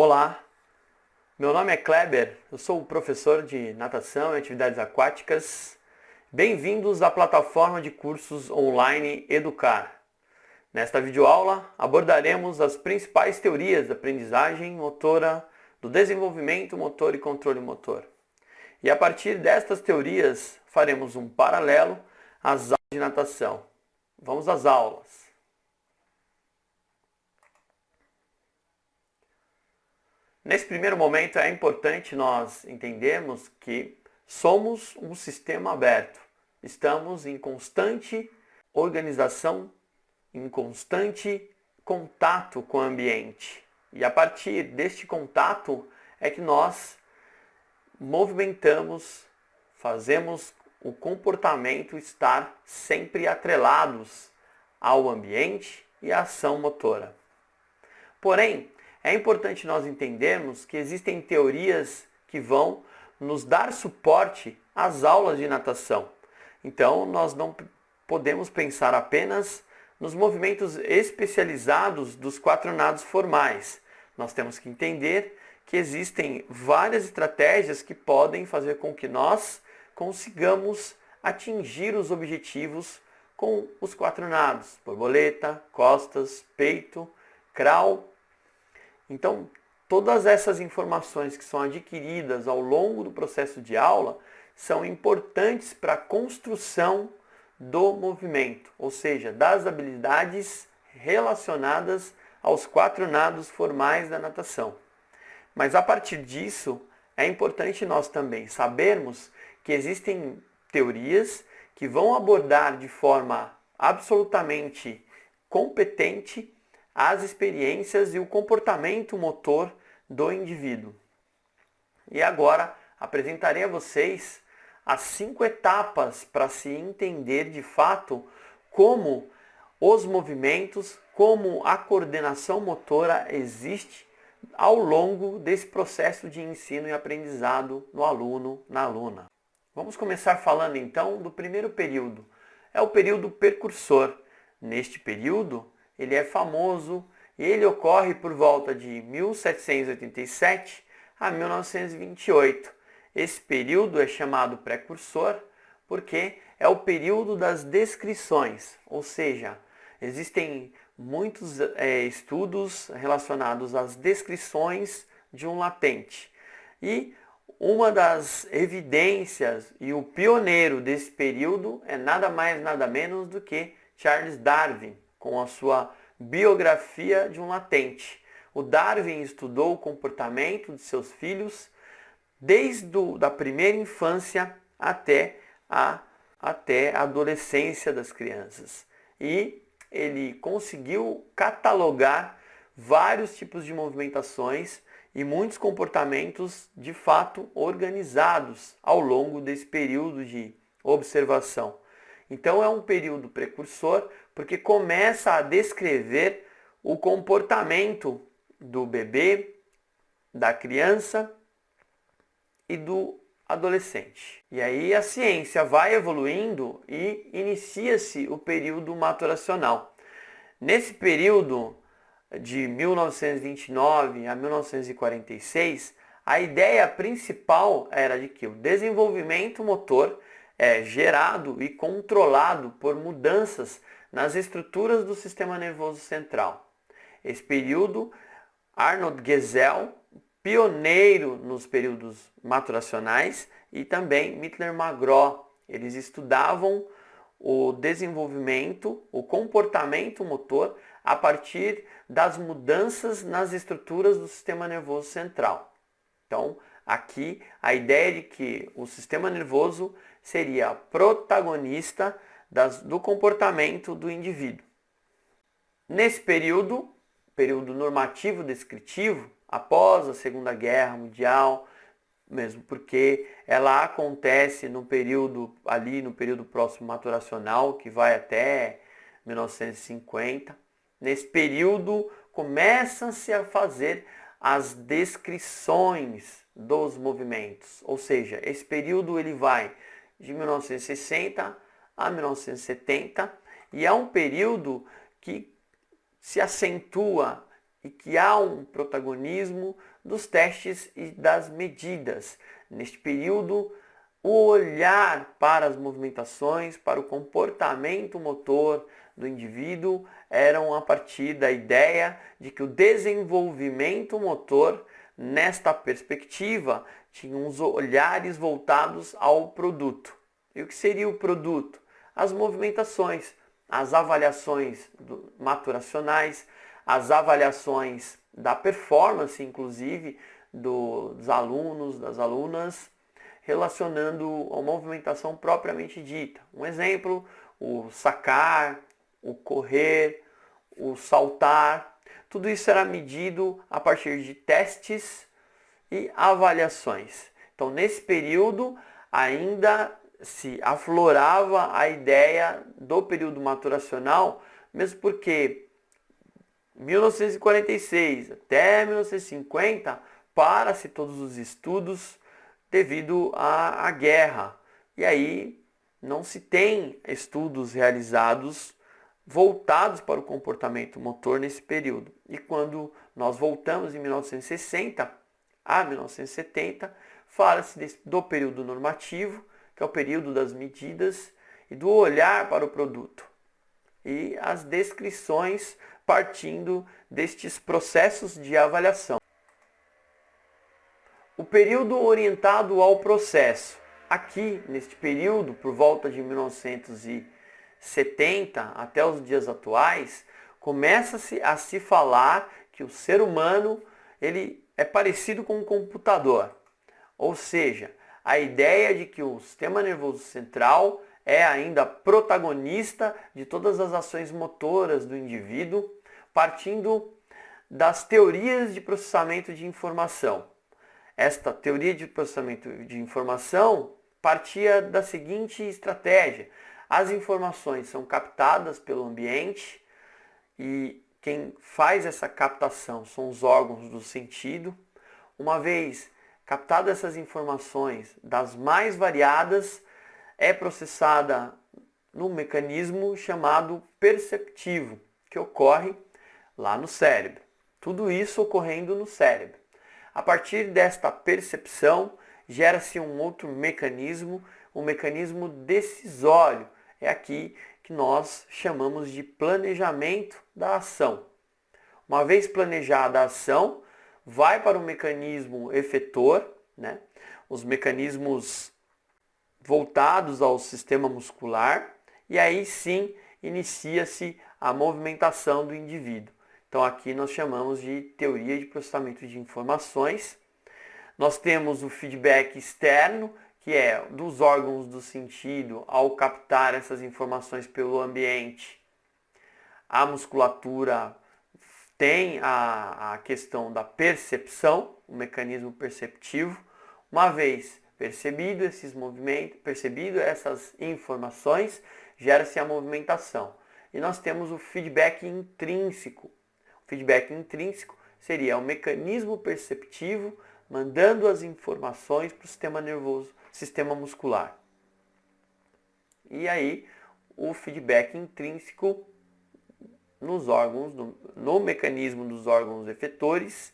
Olá, meu nome é Kleber, eu sou professor de natação e atividades aquáticas. Bem-vindos à plataforma de cursos online Educar. Nesta videoaula abordaremos as principais teorias da aprendizagem motora, do desenvolvimento motor e controle motor. E a partir destas teorias faremos um paralelo às aulas de natação. Vamos às aulas. Nesse primeiro momento é importante nós entendermos que somos um sistema aberto. Estamos em constante organização, em constante contato com o ambiente. E a partir deste contato é que nós movimentamos, fazemos o comportamento estar sempre atrelados ao ambiente e à ação motora. Porém, é importante nós entendermos que existem teorias que vão nos dar suporte às aulas de natação. Então, nós não podemos pensar apenas nos movimentos especializados dos quatro nados formais. Nós temos que entender que existem várias estratégias que podem fazer com que nós consigamos atingir os objetivos com os quatro nados: borboleta, costas, peito, crawl. Então, todas essas informações que são adquiridas ao longo do processo de aula são importantes para a construção do movimento, ou seja, das habilidades relacionadas aos quatro nados formais da natação. Mas a partir disso, é importante nós também sabermos que existem teorias que vão abordar de forma absolutamente competente as experiências e o comportamento motor do indivíduo. E agora apresentarei a vocês as 5 etapas para se entender de fato como os movimentos, como a coordenação motora existe ao longo desse processo de ensino e aprendizado no aluno, na aluna. Vamos começar falando então do primeiro período. É o período precursor. Neste período, ele é famoso e ele ocorre por volta de 1787 a 1928. Esse período é chamado precursor porque é o período das descrições, ou seja, existem muitos estudos relacionados às descrições de um latente. E uma das evidências e o pioneiro desse período é nada mais nada menos do que Charles Darwin, com a sua biografia de um latente. O Darwin estudou o comportamento de seus filhos desde a primeira infância até a adolescência das crianças. E ele conseguiu catalogar vários tipos de movimentações e muitos comportamentos de fato organizados ao longo desse período de observação. Então é um período precursor porque começa a descrever o comportamento do bebê, da criança e do adolescente. E aí a ciência vai evoluindo e inicia-se o período maturacional. Nesse período de 1929 a 1946, a ideia principal era de que o desenvolvimento motor é gerado e controlado por mudanças nas estruturas do sistema nervoso central. Esse período, Arnold Gesell, pioneiro nos períodos maturacionais, e também Mittler-Magro, eles estudavam o desenvolvimento, o comportamento motor a partir das mudanças nas estruturas do sistema nervoso central. Então, aqui a ideia de que o sistema nervoso seria protagonista do comportamento do indivíduo. Nesse período normativo descritivo, após a Segunda Guerra Mundial, mesmo porque ela acontece no período próximo maturacional, que vai até 1950. Nesse período começam-se a fazer as descrições dos movimentos, ou seja, esse período ele vai de 1960 a 1970 e é um período que se acentua e que há um protagonismo dos testes e das medidas. Neste período, o olhar para as movimentações, para o comportamento motor do indivíduo eram a partir da ideia de que o desenvolvimento motor, nesta perspectiva, tinha uns olhares voltados ao produto. E o que seria o produto? As movimentações, as avaliações maturacionais, as avaliações da performance, inclusive, dos alunos, das alunas, relacionando a movimentação propriamente dita. Um exemplo, o sacar, o correr, o saltar. Tudo isso era medido a partir de testes e avaliações. Então, nesse período, ainda se aflorava a ideia do período maturacional, mesmo porque 1946 até 1950 para-se todos os estudos devido à guerra. E aí não se tem estudos realizados voltados para o comportamento motor nesse período. E quando nós voltamos em 1960 a 1970, fala-se do período normativo, que é o período das medidas e do olhar para o produto. E as descrições partindo destes processos de avaliação. O período orientado ao processo. Aqui, neste período, por volta de 1970 até os dias atuais, começa-se a se falar que o ser humano ele é parecido com um computador. Ou seja, a ideia de que o sistema nervoso central é ainda protagonista de todas as ações motoras do indivíduo, partindo das teorias de processamento de informação. Esta teoria de processamento de informação partia da seguinte estratégia: as informações são captadas pelo ambiente e quem faz essa captação são os órgãos do sentido. Uma vez captadas essas informações das mais variadas, é processada num mecanismo chamado perceptivo, que ocorre lá no cérebro. Tudo isso ocorrendo no cérebro. A partir desta percepção, gera-se um outro mecanismo, um mecanismo decisório. É aqui que nós chamamos de planejamento da ação. Uma vez planejada a ação, vai para o mecanismo efetor, né? Os mecanismos voltados ao sistema muscular, e aí sim inicia-se a movimentação do indivíduo. Então aqui nós chamamos de teoria de processamento de informações. Nós temos o feedback externo, que é dos órgãos do sentido ao captar essas informações pelo ambiente. A musculatura tem a questão da percepção, o mecanismo perceptivo. Uma vez percebido esses movimentos, percebido essas informações, gera-se a movimentação. E nós temos o feedback intrínseco. O feedback intrínseco seria o mecanismo perceptivo mandando as informações para o sistema nervoso, sistema muscular. E aí, o feedback intrínseco nos órgãos, no mecanismo dos órgãos efetores,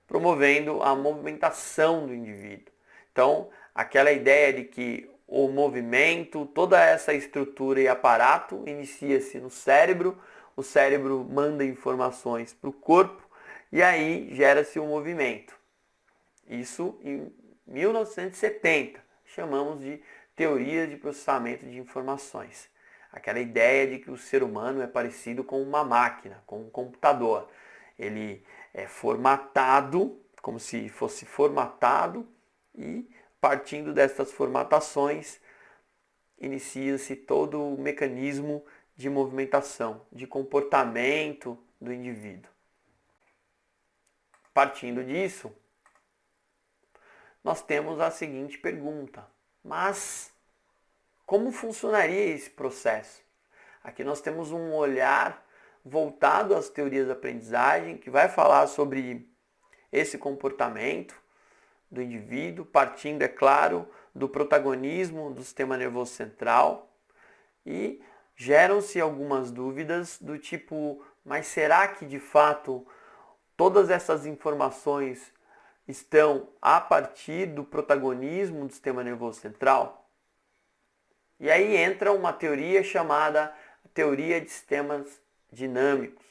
promovendo a movimentação do indivíduo. Então, aquela ideia de que o movimento, toda essa estrutura e aparato inicia-se no cérebro, o cérebro manda informações para o corpo e aí gera-se o movimento. Isso em 1970, chamamos de teoria de processamento de informações. Aquela ideia de que o ser humano é parecido com uma máquina, com um computador. Ele é formatado, como se fosse formatado, e partindo dessas formatações, inicia-se todo o mecanismo de movimentação, de comportamento do indivíduo. Partindo disso, nós temos a seguinte pergunta: mas como funcionaria esse processo? Aqui nós temos um olhar voltado às teorias da aprendizagem, que vai falar sobre esse comportamento do indivíduo, partindo, é claro, do protagonismo do sistema nervoso central, e geram-se algumas dúvidas do tipo: mas será que de fato todas essas informações estão a partir do protagonismo do sistema nervoso central? E aí entra uma teoria chamada teoria de sistemas dinâmicos.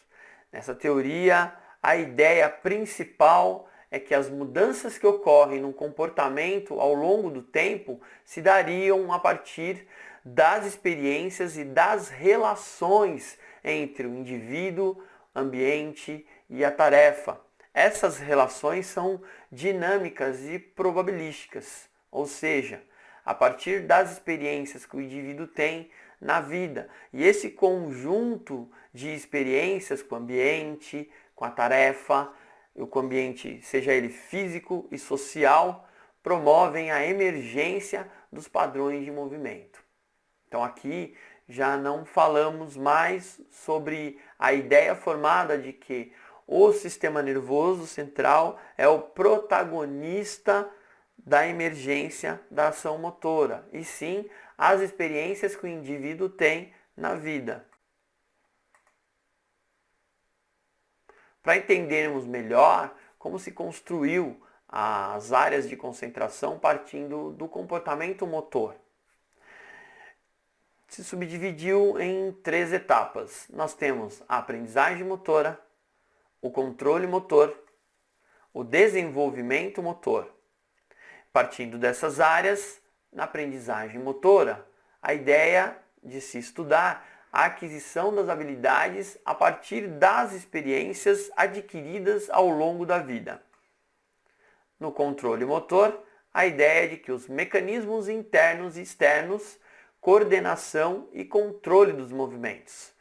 Nessa teoria, a ideia principal é que as mudanças que ocorrem no comportamento ao longo do tempo se dariam a partir das experiências e das relações entre o indivíduo, ambiente e a tarefa. Essas relações são dinâmicas e probabilísticas, ou seja, a partir das experiências que o indivíduo tem na vida. E esse conjunto de experiências com o ambiente, com a tarefa, com o ambiente, seja ele físico e social, promovem a emergência dos padrões de movimento. Então aqui já não falamos mais sobre a ideia formada de que o sistema nervoso central é o protagonista da emergência da ação motora, e sim as experiências que o indivíduo tem na vida. Para entendermos melhor como se construiu as áreas de concentração partindo do comportamento motor, se subdividiu em 3 etapas. Nós temos a aprendizagem motora, o controle motor, o desenvolvimento motor. Partindo dessas áreas, na aprendizagem motora, a ideia de se estudar a aquisição das habilidades a partir das experiências adquiridas ao longo da vida. No controle motor, a ideia de que os mecanismos internos e externos, coordenação e controle dos movimentos,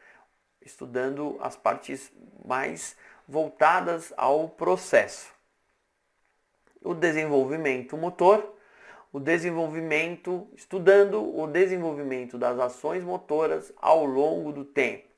estudando as partes mais voltadas ao processo. O desenvolvimento motor, estudando o desenvolvimento das ações motoras ao longo do tempo,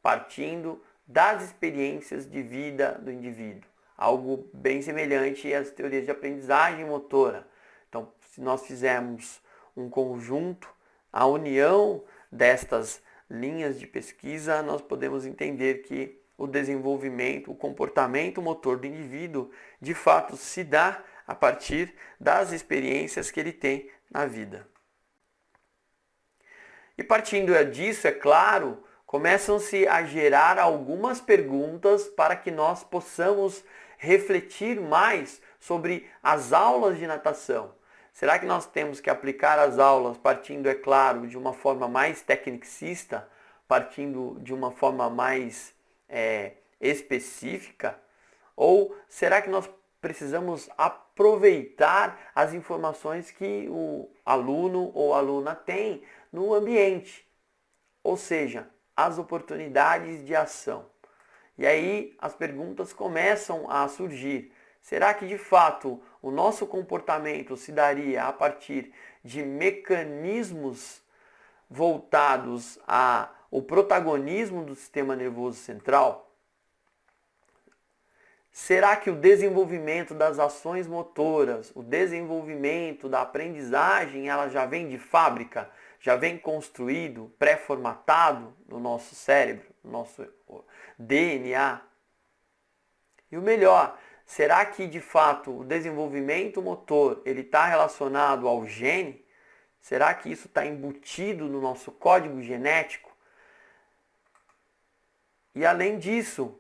partindo das experiências de vida do indivíduo. Algo bem semelhante às teorias de aprendizagem motora. Então, se nós fizermos um conjunto, a união destas linhas de pesquisa, nós podemos entender que o desenvolvimento, o comportamento motor do indivíduo, de fato se dá a partir das experiências que ele tem na vida. E partindo disso, é claro, começam-se a gerar algumas perguntas para que nós possamos refletir mais sobre as aulas de natação. Será que nós temos que aplicar as aulas partindo, é claro, de uma forma mais tecnicista, partindo de uma forma mais específica? Ou será que nós precisamos aproveitar as informações que o aluno ou aluna tem no ambiente? Ou seja, as oportunidades de ação. E aí as perguntas começam a surgir. Será que de fato o nosso comportamento se daria a partir de mecanismos voltados ao protagonismo do sistema nervoso central? Será que o desenvolvimento das ações motoras, o desenvolvimento da aprendizagem, ela já vem de fábrica, já vem construído, pré-formatado no nosso cérebro, no nosso DNA? E o melhor, será que de fato o desenvolvimento motor ele está relacionado ao gene? Será que isso está embutido no nosso código genético? E além disso,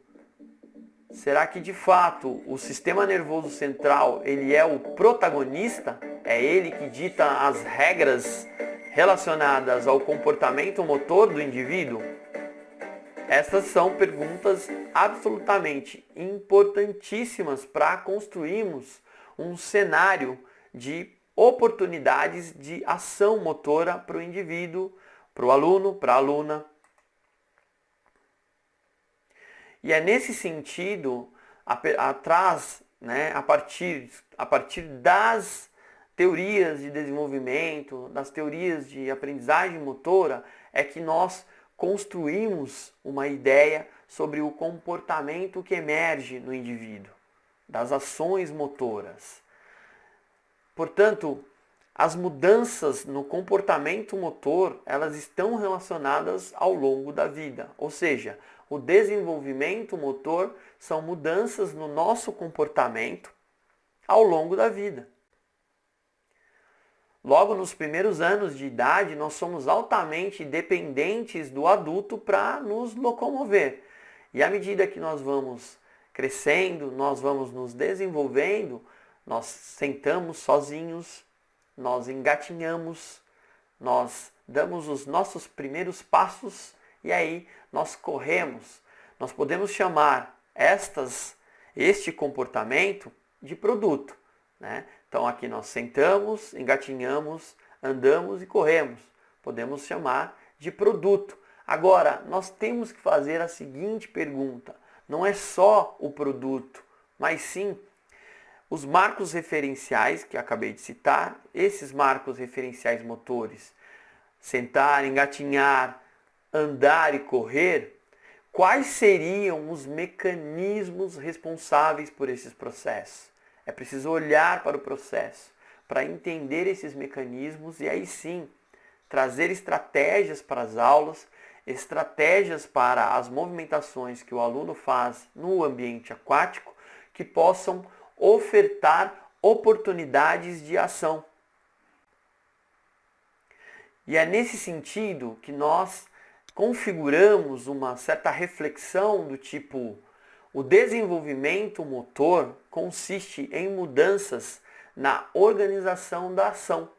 será que de fato o sistema nervoso central ele é o protagonista? É ele que dita as regras relacionadas ao comportamento motor do indivíduo? Essas são perguntas absolutamente importantíssimas para construirmos um cenário de oportunidades de ação motora para o indivíduo, para o aluno, para a aluna. E é nesse sentido, a partir das teorias de desenvolvimento, das teorias de aprendizagem motora, é que nós construímos uma ideia sobre o comportamento que emerge no indivíduo, das ações motoras. Portanto, as mudanças no comportamento motor, elas estão relacionadas ao longo da vida. Ou seja, o desenvolvimento motor são mudanças no nosso comportamento ao longo da vida. Logo nos primeiros anos de idade, nós somos altamente dependentes do adulto para nos locomover. E à medida que nós vamos crescendo, nós vamos nos desenvolvendo, nós sentamos sozinhos, nós engatinhamos, nós damos os nossos primeiros passos e aí nós corremos. Nós podemos chamar este comportamento de produto, né? Então aqui nós sentamos, engatinhamos, andamos e corremos. Podemos chamar de produto. Agora, nós temos que fazer a seguinte pergunta. Não é só o produto, mas sim os marcos referenciais que acabei de citar, esses marcos referenciais motores, sentar, engatinhar, andar e correr, quais seriam os mecanismos responsáveis por esses processos? É preciso olhar para o processo, para entender esses mecanismos e aí sim trazer estratégias para as aulas, estratégias para as movimentações que o aluno faz no ambiente aquático que possam ofertar oportunidades de ação. E é nesse sentido que nós configuramos uma certa reflexão do tipo: o desenvolvimento motor consiste em mudanças na organização da ação,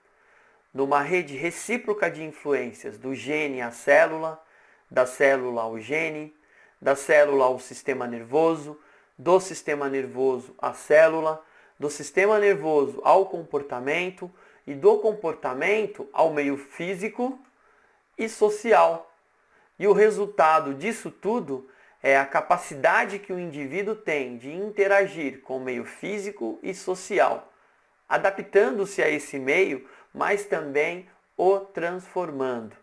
numa rede recíproca de influências do gene à célula, da célula ao gene, da célula ao sistema nervoso, do sistema nervoso à célula, do sistema nervoso ao comportamento e do comportamento ao meio físico e social. E o resultado disso tudo é a capacidade que o indivíduo tem de interagir com o meio físico e social, adaptando-se a esse meio, mas também o transformando.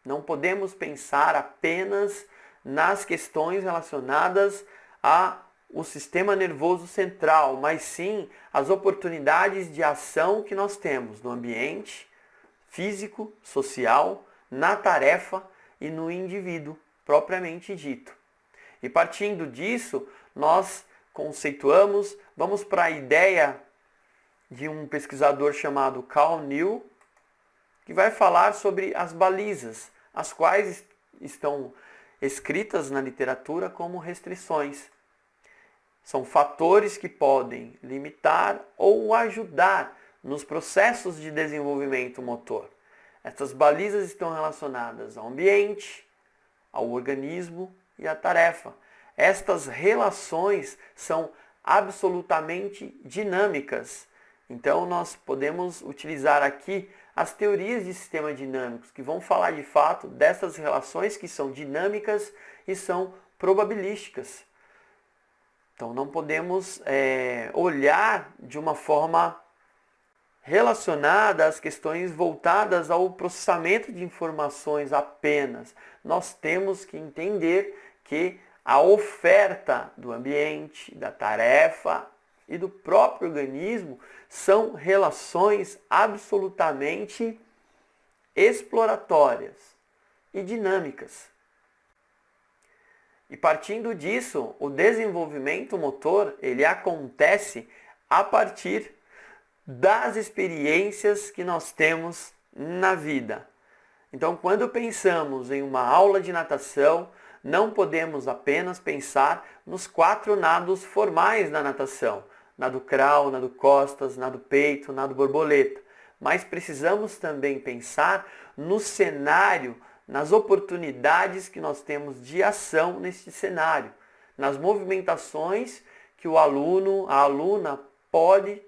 Não podemos pensar apenas nas questões relacionadas ao sistema nervoso central, mas sim as oportunidades de ação que nós temos no ambiente físico, social, na tarefa e no indivíduo propriamente dito. E partindo disso, nós conceituamos, vamos para a ideia de um pesquisador chamado Carl Newell, que vai falar sobre as balizas, as quais estão escritas na literatura como restrições. São fatores que podem limitar ou ajudar nos processos de desenvolvimento motor. Essas balizas estão relacionadas ao ambiente, ao organismo e à tarefa. Estas relações são absolutamente dinâmicas. Então nós podemos utilizar aqui as teorias de sistemas dinâmicos, que vão falar de fato dessas relações que são dinâmicas e são probabilísticas. Então não podemos olhar de uma forma relacionada às questões voltadas ao processamento de informações apenas. Nós temos que entender que a oferta do ambiente, da tarefa e do próprio organismo são relações absolutamente exploratórias e dinâmicas. E partindo disso, o desenvolvimento motor, ele acontece a partir das experiências que nós temos na vida. Então, quando pensamos em uma aula de natação, não podemos apenas pensar nos 4 nados formais da natação: nado crawl, nado costas, nado peito, nado borboleta. Mas precisamos também pensar no cenário, nas oportunidades que nós temos de ação neste cenário, nas movimentações que o aluno, a aluna pode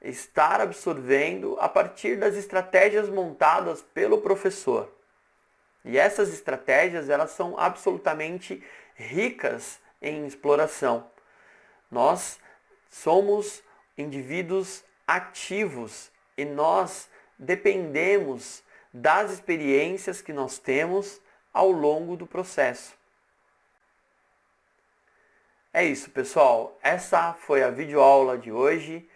estar absorvendo a partir das estratégias montadas pelo professor. E essas estratégias, elas são absolutamente ricas em exploração. Nós somos indivíduos ativos e nós dependemos das experiências que nós temos ao longo do processo. É isso, pessoal. Essa foi a videoaula de hoje.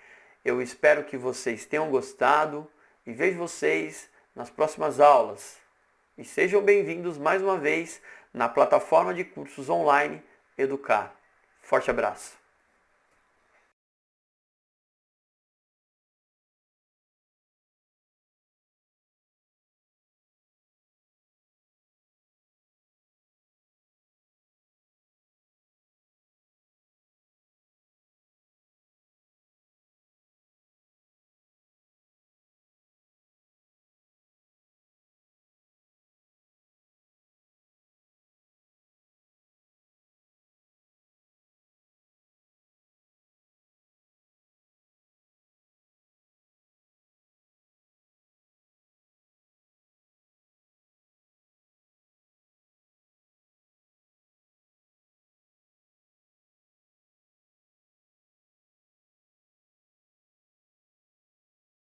Eu espero que vocês tenham gostado e vejo vocês nas próximas aulas. E sejam bem-vindos mais uma vez na plataforma de cursos online Educar. Forte abraço!